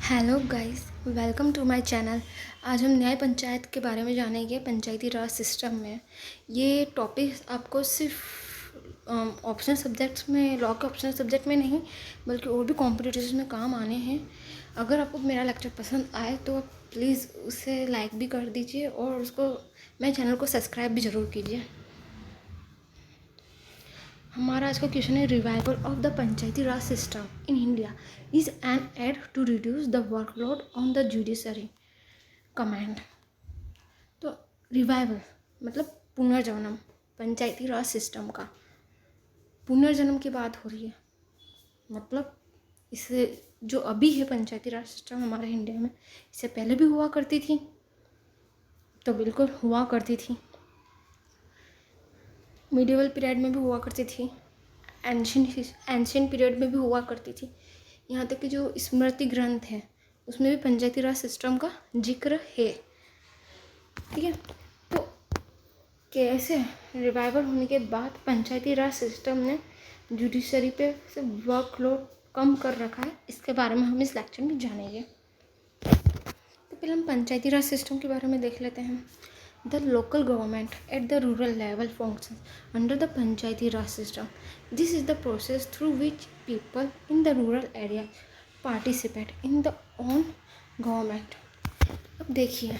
Hello guys, welcome to my channel. आज हम न्याय पंचायत के बारे में जानेंगे। पंचायती राज सिस्टम में ये टॉपिक आपको सिर्फ ऑप्शनल सब्जेक्ट्स में, लॉ के ऑप्शनल सब्जेक्ट में नहीं बल्कि और भी कॉम्पिटिटिव में काम आने हैं। अगर आपको मेरा लेक्चर पसंद आए तो आप प्लीज़ उसे लाइक भी कर दीजिए और उसको मेरे चैनल को सब्सक्राइब भी ज़रूर कीजिए। हमारा आज का क्वेश्चन है, revival of the Panchayati Raj system in India is an aid to reduce the workload on the judiciary command. तो रिवाइवल मतलब पुनर्जन्म, पंचायती राज सिस्टम का पुनर्जन्म की बात हो रही है। मतलब इससे जो अभी है पंचायती राज सिस्टम हमारे इंडिया में, इससे पहले भी हुआ करती थी, तो बिल्कुल हुआ करती थी। मिडिवल पीरियड में भी हुआ करती थी, एंशियंट पीरियड में भी हुआ करती थी। यहाँ तक कि जो स्मृति ग्रंथ है उसमें भी पंचायती राज सिस्टम का जिक्र है। ठीक है, तो कैसे रिवाइवल होने के बाद पंचायती राज सिस्टम ने जुडिशरी पे से वर्कलोड कम कर रखा है, इसके बारे में हम इस लेक्चर में जानेंगे। तो पहले हम पंचायती राज सिस्टम के बारे में देख लेते हैं। The local government at the rural level functions under the Panchayati Raj system. This is the process through which people in the rural area participate in the own government. अब देखिए,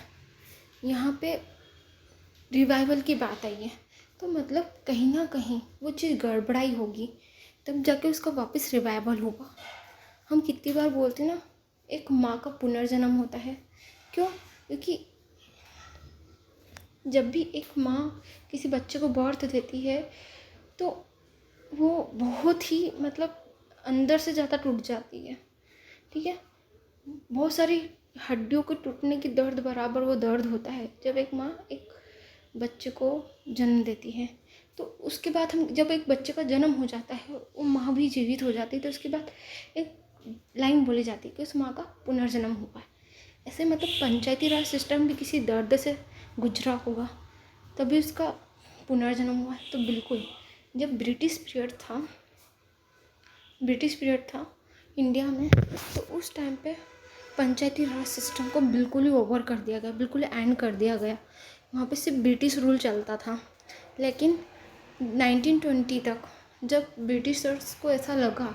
यहाँ पे रिवाइवल की बात आई है, तो मतलब कहीं ना कहीं वो चीज़ गड़बड़ाई होगी तब जाके उसका वापस रिवाइवल होगा। हम कितनी बार बोलते हैं ना, एक माँ का पुनर्जन्म होता है। क्यों? क्योंकि जब भी एक माँ किसी बच्चे को बर्थ देती है तो वो बहुत ही मतलब अंदर से ज़्यादा टूट जाती है। ठीक है, बहुत सारी हड्डियों के टूटने की दर्द बराबर वो दर्द होता है जब एक माँ एक बच्चे को जन्म देती है। तो उसके बाद हम जब एक बच्चे का जन्म हो जाता है, वो माँ भी जीवित हो जाती है, तो उसके बाद एक लाइन बोली जाती है कि उस माँ का पुनर्जन्म हुआ है। ऐसे मतलब पंचायती राज सिस्टम भी किसी दर्द से गुजरा होगा तभी उसका पुनर्जन्म हुआ है। तो बिल्कुल जब ब्रिटिश पीरियड था इंडिया में, तो उस टाइम पे पंचायती राज सिस्टम को बिल्कुल ही ओवर कर दिया गया, बिल्कुल एंड कर दिया गया। वहाँ पे सिर्फ ब्रिटिश रूल चलता था। लेकिन 1920 तक जब ब्रिटिशर्स को ऐसा लगा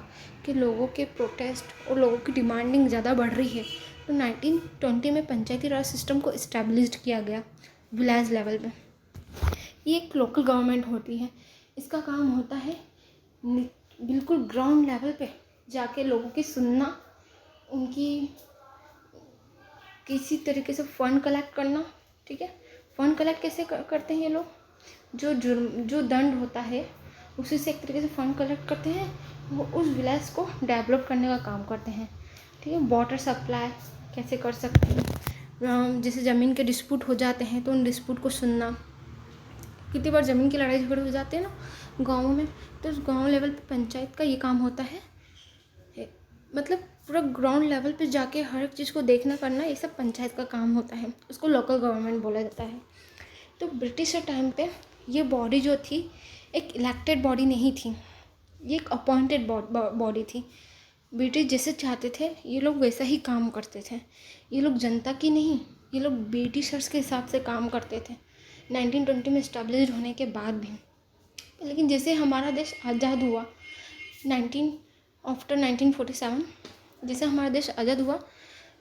कि लोगों के प्रोटेस्ट और लोगों की डिमांडिंग ज़्यादा बढ़ रही है, तो 1920 में पंचायती राज सिस्टम को इस्टेब्लिश्ड किया गया विलेज लेवल पे। ये एक लोकल गवर्नमेंट होती है, इसका काम होता है बिल्कुल ग्राउंड लेवल पे जाके लोगों की सुनना, उनकी किसी तरीके से फ़ंड कलेक्ट करना। ठीक है, फ़ंड कलेक्ट कैसे करते हैं ये लोग? जो दंड होता है उसी से एक तरीके से फ़ंड कलेक्ट करते हैं, वो उस विलेज को डेवलप करने का काम करते हैं। ठीक है, वाटर सप्लाई कैसे कर सकते हैं, जैसे ज़मीन के डिस्प्यूट हो जाते हैं तो उन डिस्प्यूट को सुनना। कितनी बार ज़मीन की लड़ाई झगड़े हो जाते हैं ना गाँवों में, तो उस गाँव लेवल पे पंचायत का ये काम होता है। मतलब पूरा ग्राउंड लेवल पे जाके हर एक चीज़ को देखना करना, ये सब पंचायत का काम होता है, उसको लोकल गवर्नमेंट बोला जाता है। तो ब्रिटिश के टाइम पे ये बॉडी जो थी एक इलेक्टेड बॉडी नहीं थी, ये एक अपॉइंटेड बॉडी थी। ब्रिटिश जैसे चाहते थे ये लोग वैसा ही काम करते थे। ये लोग जनता की नहीं, ये लोग ब्रिटिशर्स के हिसाब से काम करते थे 1920 में इस्टेब्लिश होने के बाद भी। लेकिन जैसे हमारा देश आज़ाद हुआ आफ्टर 1947, जैसे हमारा देश आज़ाद हुआ,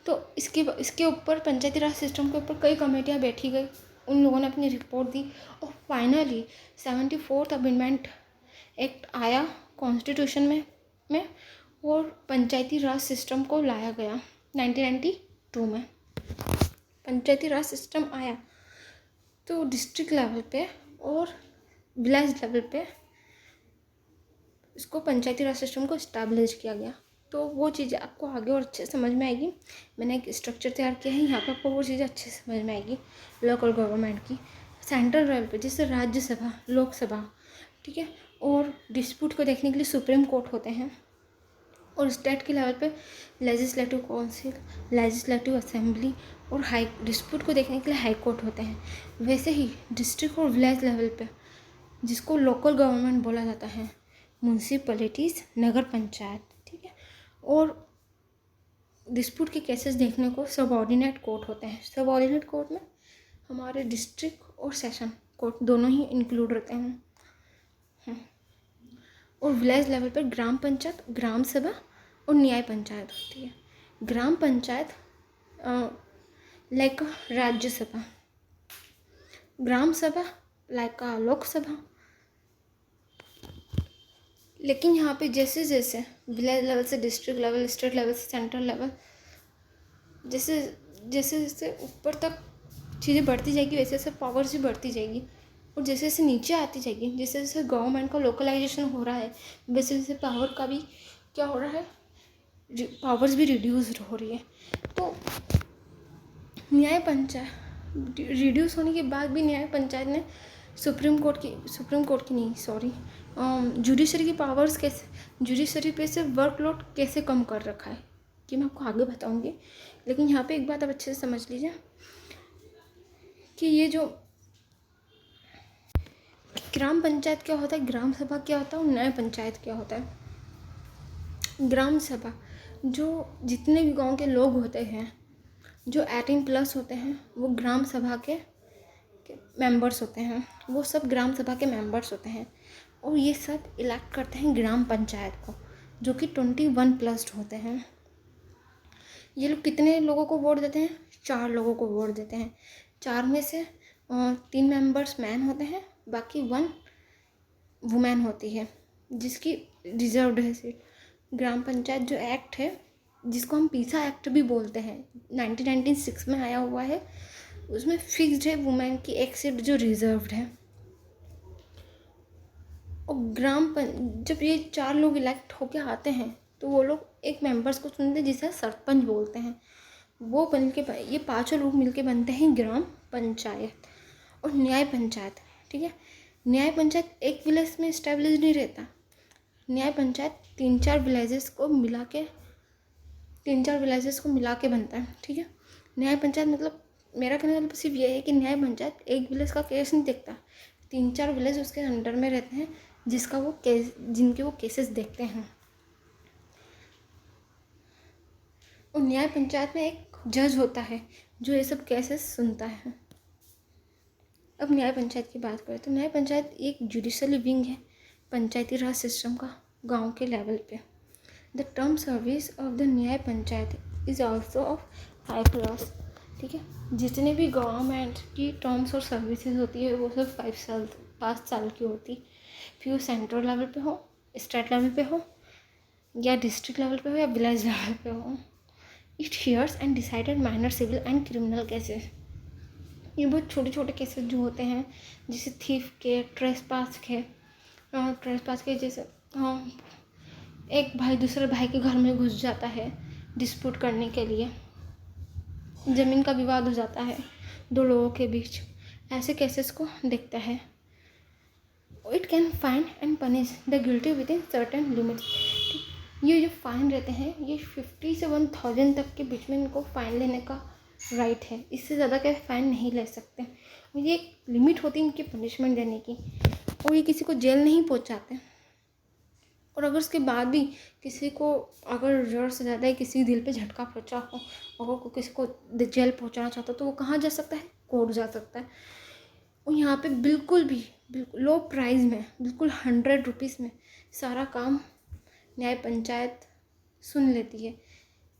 तो इसके ऊपर पंचायती राज सिस्टम के ऊपर कई कमेटियाँ बैठी गई, उन लोगों ने अपनी रिपोर्ट दी और फाइनली 74th अमेंडमेंट एक्ट आया कॉन्स्टिट्यूशन में और पंचायती राज सिस्टम को लाया गया 1992 में। पंचायती राज सिस्टम आया तो डिस्ट्रिक्ट लेवल पे और विलेज लेवल पे इसको पंचायती राज सिस्टम को इस्टेब्लिश किया गया। तो वो चीज़ें आपको आगे और अच्छे से समझ में आएगी। मैंने एक स्ट्रक्चर तैयार किया है, यहाँ पे आपको वो चीज़ें अच्छे से समझ में आएगी लोकल गवर्नमेंट की। सेंट्रल लेवल पे जैसे राज्यसभा, लोकसभा, ठीक है, और डिस्प्यूट को देखने के लिए सुप्रीम कोर्ट होते हैं, और स्टेट के लेवल पे लेजिस्लेटिव काउंसिल, लेजिस्लेटिव असेंबली और हाई डिस्प्यूट को देखने के लिए हाई कोर्ट होते हैं। वैसे ही डिस्ट्रिक्ट और विलेज लेवल पे जिसको लोकल गवर्नमेंट बोला जाता है, म्यूनसिपैलिटीज़, नगर पंचायत, ठीक है, और डिस्प्यूट के केसेस देखने को सबऑर्डिनेट कोर्ट होते हैं। सबऑर्डिनेट कोर्ट में हमारे डिस्ट्रिक्ट और सेशन कोर्ट दोनों ही इंक्लूड रहते हैं। और विलेज लेवल पर ग्राम पंचायत, ग्राम सभा और न्याय पंचायत होती है। ग्राम पंचायत लाइक राज्यसभा, ग्राम सभा लाइक लोकसभा। लेकिन यहाँ पे जैसे जैसे विलेज लेवल से डिस्ट्रिक्ट लेवल, स्टेट लेवल से सेंट्रल लेवल, जैसे जैसे जैसे ऊपर तक चीज़ें बढ़ती जाएगी वैसे वैसे पावर्स भी बढ़ती जाएगी। और जैसे जैसे नीचे आती जाएगी, जैसे जैसे गवर्नमेंट का लोकलाइजेशन हो रहा है, वैसे वैसे पावर का भी क्या हो रहा है, पावर्स भी रिड्यूस हो रही है। तो न्याय पंचायत रिड्यूस होने के बाद भी न्याय पंचायत ने सुप्रीम कोर्ट की नहीं, सॉरी, जुडिशरी की पावर्स कैसे, जुडिशरी पे से वर्कलोड कैसे कम कर रखा है, कि मैं आपको आगे बताऊंगी। लेकिन यहाँ पे एक बात आप अच्छे से समझ लीजिए कि ये जो ग्राम पंचायत क्या होता है, ग्राम सभा क्या होता है और न्याय पंचायत क्या होता है। ग्राम सभा जो जितने भी गांव के लोग होते हैं जो 18+ होते हैं वो ग्राम सभा के मेंबर्स होते हैं, वो सब ग्राम सभा के मेंबर्स होते हैं। और ये सब इलेक्ट करते हैं ग्राम पंचायत को, जो कि 21+ होते हैं। ये लोग कितने लोगों को वोट देते हैं, 4 लोगों को वोट देते हैं। 4 में से 3 मेंबर्स मैन होते हैं, बाकी 1 वुमेन होती है जिसकी रिजर्व्ड है सीट। ग्राम पंचायत जो एक्ट है, जिसको हम पीसा एक्ट भी बोलते हैं, 1996 में आया हुआ है, उसमें फिक्स्ड है वुमेन की एक सीट जो रिजर्व्ड है। और जब ये 4 लोग इलेक्ट होके आते हैं तो वो लोग एक मेंबर्स को चुनते हैं जिसे सरपंच बोलते हैं। वो बन के ये 5 लोग मिलके बनते हैं ग्राम पंचायत। और न्याय पंचायत, ठीक है, न्याय पंचायत एक विलेज में इस्टेब्लिश नहीं रहता। न्याय पंचायत 3-4 विलेजेस को मिला के बनता है, ठीक है। न्याय पंचायत मतलब मेरा कहने का मतलब सिर्फ ये है कि न्याय पंचायत एक विलेज का केस नहीं देखता, 3-4 विलेज उसके अंडर में रहते हैं जिनके वो केसेस देखते हैं। और न्याय पंचायत में एक जज होता है जो ये सब केसेस सुनता है। अब न्याय पंचायत की बात करें तो न्याय पंचायत एक जुडिशल विंग है पंचायती राज सिस्टम का गांव के लेवल पे। The term service of the न्याय पंचायत इज़ ऑल्सो ऑफ 5+, ठीक है। जितने भी गवर्नमेंट की टर्म्स और सर्विसेज होती है वो सब 5 साल की होती। फिर वो सेंट्रल लेवल पे हो, स्टेट लेवल पे हो, या डिस्ट्रिक्ट लेवल पे हो, या विलेज लेवल पे हो। It hears and decided minor civil and criminal cases. ये बहुत छोटे छोटे केसेस जो होते हैं, जैसे थीफ के, ट्रेसपास के जैसे एक भाई दूसरे भाई के घर में घुस जाता है डिस्प्यूट करने के लिए, ज़मीन का विवाद हो जाता है 2 लोगों के बीच, ऐसे केसेस को देखता है। It can fine and punish the guilty with in certain limits. ये जो फाइन रहते हैं ये 50 से 1000 तक के बीच में इनको फ़ाइन लेने का राइट है, इससे ज़्यादा क्या फ़ाइन नहीं ले सकते। ये एक लिमिट होती है इनकी पनिशमेंट देने की, और ये किसी को जेल नहीं पहुंचाते। और अगर उसके बाद भी किसी को अगर ज़रूरत से ज़्यादा किसी दिल पे झटका पहुंचा हो, अगर किसी को जेल पहुंचाना चाहता हो तो वो कहाँ जा सकता है, कोर्ट जा सकता है। और यहाँ पे बिल्कुल लो प्राइस में, बिल्कुल 100 रुपीज़ में सारा काम न्याय पंचायत सुन लेती है।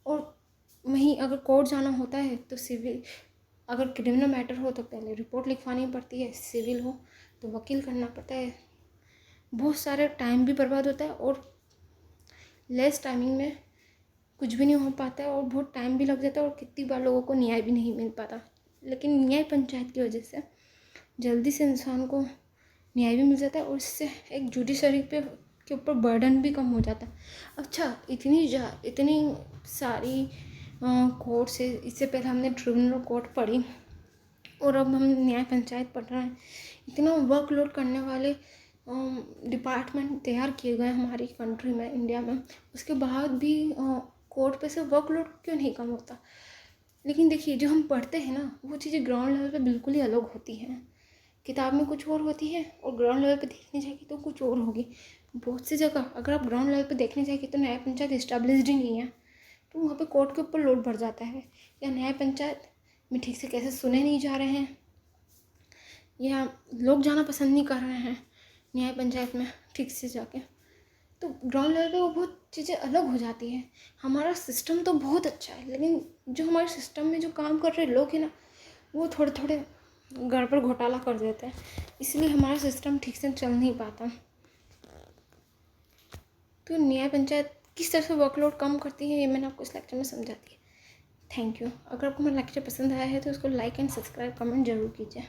और वहीं अगर कोर्ट जाना होता है तो सिविल, अगर क्रिमिनल मैटर हो तो पहले रिपोर्ट लिखवानी पड़ती है, सिविल हो तो वकील करना पड़ता है, बहुत सारे टाइम भी बर्बाद होता है, और लेस टाइमिंग में कुछ भी नहीं हो पाता है, और बहुत टाइम भी लग जाता है, और कितनी बार लोगों को न्याय भी नहीं मिल पाता। लेकिन न्याय पंचायत की वजह से जल्दी से इंसान को न्याय भी मिल जाता है, और इससे एक जुडिशरी के ऊपर बर्डन भी कम हो जाता है। अच्छा, इतनी सारी कोर्ट से, इससे पहले हमने ट्रिब्यूनल कोर्ट पढ़ी और अब हम न्याय पंचायत पढ़ रहे हैं। इतना वर्कलोड करने वाले डिपार्टमेंट तैयार किए गए हमारी कंट्री में, इंडिया में, उसके बाद भी कोर्ट पे से वर्कलोड क्यों नहीं कम होता। लेकिन देखिए, जो हम पढ़ते हैं ना वो चीज़ें ग्राउंड लेवल पे बिल्कुल ही अलग होती हैं। किताब में कुछ और होती है और ग्राउंड लेवल पे देखने जाएगी तो कुछ और होगी। बहुत सी जगह अगर आप ग्राउंड लेवल पे देखने जाएगी तो न्याय पंचायत इस्टेब्लिश्ड ही नहीं है, तो वहाँ पे कोर्ट के ऊपर लोड बढ़ जाता है, या न्याय पंचायत में ठीक से कैसे सुने नहीं जा रहे हैं, या लोग जाना पसंद नहीं कर रहे हैं न्याय पंचायत में ठीक से जाके। तो ग्राउंड लेवल पे वो बहुत चीज़ें अलग हो जाती हैं। हमारा सिस्टम तो बहुत अच्छा है, लेकिन जो हमारे सिस्टम में जो काम कर रहे लोग हैं ना, वो थोड़े थोड़े गड़बड़ घोटाला कर देते हैं, इसलिए हमारा सिस्टम ठीक से चल नहीं पाता। तो न्याय पंचायत किस तरह से वर्कलोड कम करती है, ये मैंने आपको इस लेक्चर में समझा दिया। Thank you. अगर आपको मेरा लेक्चर पसंद आया है तो उसको लाइक एंड सब्सक्राइब कमेंट जरूर कीजिए।